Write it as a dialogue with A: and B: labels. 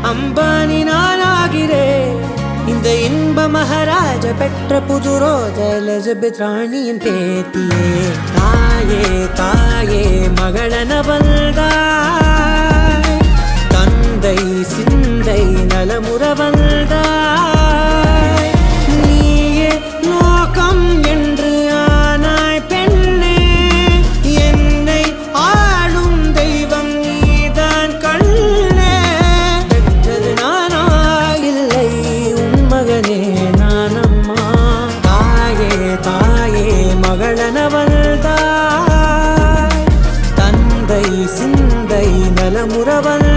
A: அம்பானி நானாகிறேன். இந்த இன்ப மகாராஜ பெற்ற புது ரோஜ எலிசபெத் ராணியின் பேத்தியே. தாயே தாயே மகளன வந்தாய், தந்தை சிந்தை நலமுற வந்தாய். நீயே லோகம் என்று ஆனாய் பெண்ணே, என்னை ஆளும் தெய்வம் நீதான் கண்ணே. பெற்றது நானா இல்லை உன் மகனே நானம்மா. தாயே தாயே மகளன வந்தாய், தந்தை சிந்தை நலமுற வந்தாய்.